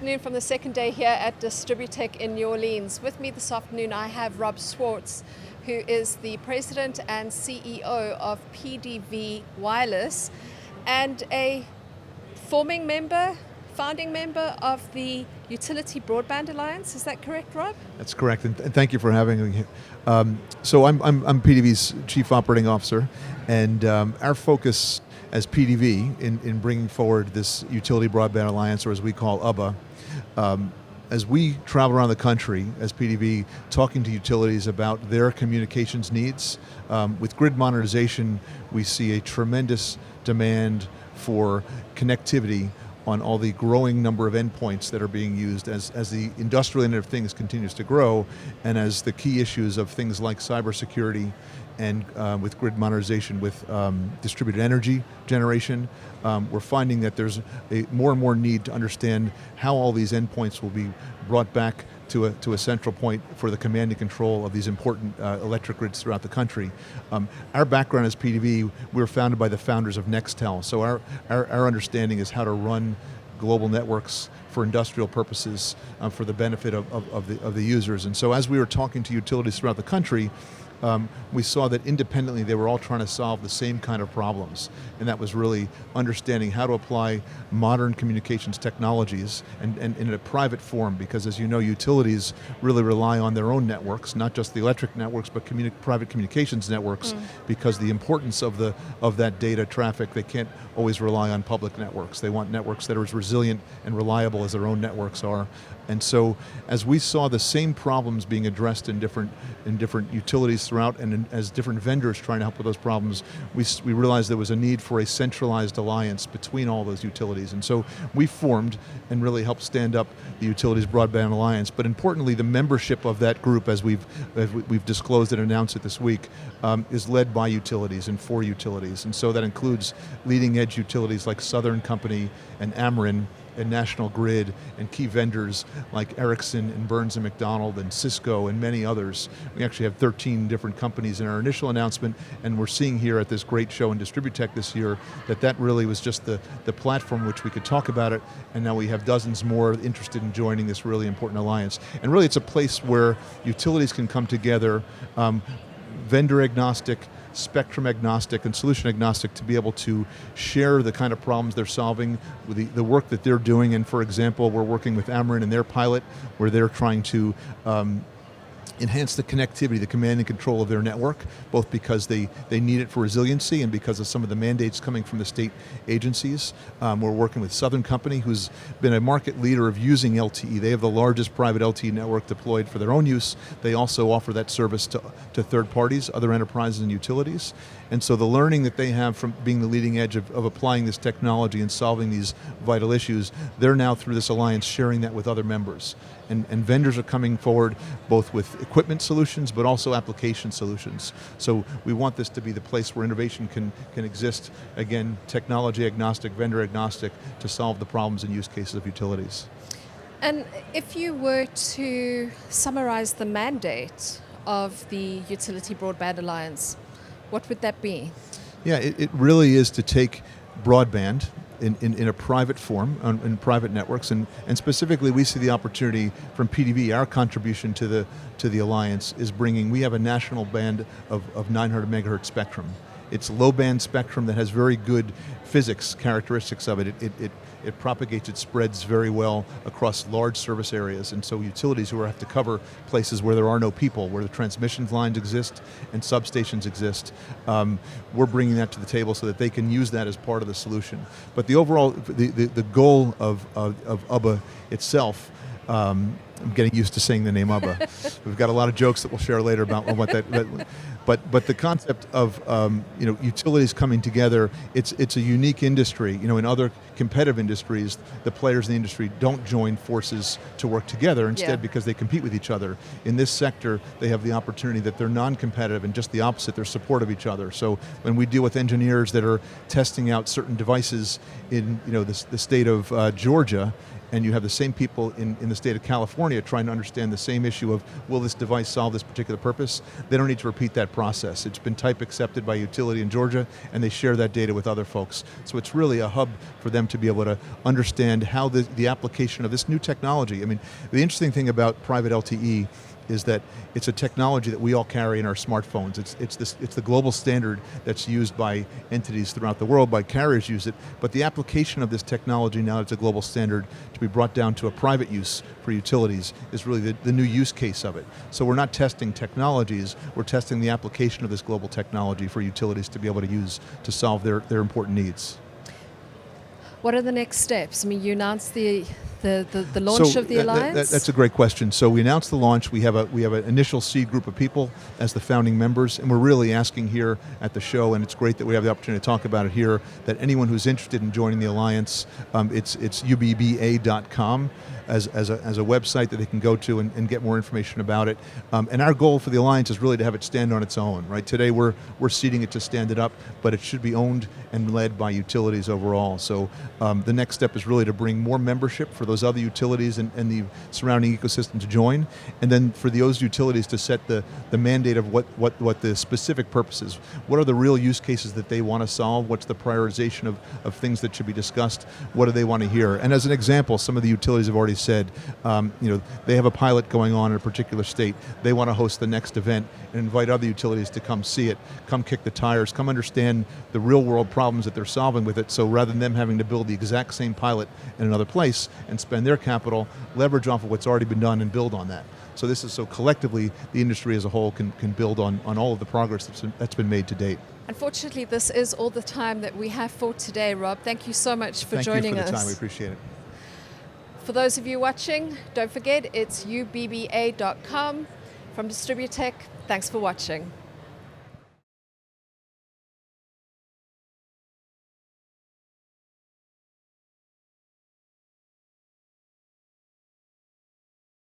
afternoon from the second day here at Distributech in New Orleans. With me this afternoon I have Rob Schwartz, who is the President and CEO of pdvWireless and a founding member of the Utility Broadband Alliance. Is that correct, Rob? That's correct, and thank you for having me. So I'm PDV's Chief Operating Officer, and our focus as PDV in bringing forward this Utility Broadband Alliance, or as we call UBBA, as we travel around the country as PDV, talking to utilities about their communications needs. With grid modernization, we see a tremendous demand for connectivity on all the growing number of endpoints that are being used as the industrial Internet of Things continues to grow, and as the key issues of things like cybersecurity and with grid modernization, with distributed energy generation, we're finding that there's more and more need to understand how all these endpoints will be brought back to a central point for the command and control of these important electric grids throughout the country. Our background as PDV, we were founded by the founders of Nextel, so our understanding is how to run global networks for industrial purposes for the benefit of the users. And so as we were talking to utilities throughout the country, we saw that independently they were all trying to solve the same kind of problems, and that was really understanding how to apply modern communications technologies and in a private form, because as you know, utilities really rely on their own networks, not just the electric networks, but private communications networks, because the importance of that data traffic, they can't always rely on public networks. They want networks that are as resilient and reliable as their own networks are. And so as we saw the same problems being addressed in different utilities throughout, and as different vendors trying to help with those problems, we realized there was a need for a centralized alliance between all those utilities. And so we formed and really helped stand up the Utilities Broadband Alliance. But importantly, the membership of that group, as we've disclosed and announced it this week, is led by utilities and for utilities. And so that includes leading edge utilities like Southern Company and Ameren and National Grid, and key vendors like Ericsson and Burns and McDonnell and Cisco and many others. We actually have 13 different companies in our initial announcement, and we're seeing here at this great show in Distributech this year that really was just the platform which we could talk about it, and now we have dozens more interested in joining this really important alliance. And really it's a place where utilities can come together, vendor agnostic, spectrum agnostic, and solution agnostic, to be able to share the kind of problems they're solving with the work that they're doing. And for example, we're working with Ameren in their pilot where they're trying to enhance the connectivity, the command and control of their network, both because they need it for resiliency and because of some of the mandates coming from the state agencies. We're working with Southern Company, who's been a market leader of using LTE. They have the largest private LTE network deployed for their own use. They also offer that service to third parties, other enterprises and utilities. And so the learning that they have from being the leading edge of applying this technology and solving these vital issues, they're now through this alliance sharing that with other members. And vendors are coming forward both with equipment solutions but also application solutions. So we want this to be the place where innovation can exist, again, technology agnostic, vendor agnostic, to solve the problems and use cases of utilities. And if you were to summarize the mandate of the Utility Broadband Alliance, what would that be? Yeah, it really is to take broadband in a private form, in private networks, and specifically we see the opportunity from PDV. Our contribution to the Alliance is we have a national band of 900 megahertz spectrum. It's low band spectrum that has very good physics characteristics of it. It propagates, it spreads very well across large service areas, and so utilities who have to cover places where there are no people, where the transmission lines exist and substations exist, we're bringing that to the table so that they can use that as part of the solution. But the overall, the goal of UBBA itself, I'm getting used to saying the name UBBA. We've got a lot of jokes that we'll share later about what that but the concept of utilities coming together, it's a unique industry. In other competitive industries, the players in the industry don't join forces to work together, instead because they compete with each other. In this sector, they have the opportunity that they're non-competitive, and just the opposite, they're supportive of each other. So when we deal with engineers that are testing out certain devices in the state of Georgia, and you have the same people in the state of California trying to understand the same issue of, will this device solve this particular purpose? They don't need to repeat that process. It's been type accepted by Utility in Georgia, and they share that data with other folks. So it's really a hub for them to be able to understand how the application of this new technology. I mean, the interesting thing about private LTE is that it's a technology that we all carry in our smartphones. It's the global standard that's used by entities throughout the world, by carriers use it, but the application of this technology now it's a global standard to be brought down to a private use for utilities is really the new use case of it. So we're not testing technologies, we're testing the application of this global technology for utilities to be able to use to solve their important needs. What are the next steps? I mean, you announced the launch of the alliance. That's a great question. So we announced the launch. We have an initial seed group of people as the founding members, and we're really asking here at the show, and it's great that we have the opportunity to talk about it here, that anyone who's interested in joining the alliance, it's UBBA.com as a website that they can go to and get more information about it. And our goal for the alliance is really to have it stand on its own. Right today we're seeding it to stand it up, but it should be owned and led by utilities overall. So the next step is really to bring more membership for those other utilities and the surrounding ecosystem to join, and then for those utilities to set the mandate of what the specific purposes, what are the real use cases that they want to solve, what's the prioritization of things that should be discussed, what do they want to hear. And as an example, some of the utilities have already said, they have a pilot going on in a particular state, they want to host the next event and invite other utilities to come see it, come kick the tires, come understand the real world problems that they're solving with it, so rather than them having to build the exact same pilot in another place and spend their capital, leverage off of what's already been done and build on that. So this is so collectively the industry as a whole can build on all of the progress that's been made to date. Unfortunately, this is all the time that we have for today, Rob. Thank you so much for joining us. Thank you for the time, we appreciate it. For those of you watching, don't forget it's UBBA.com. From Distributech, thanks for watching.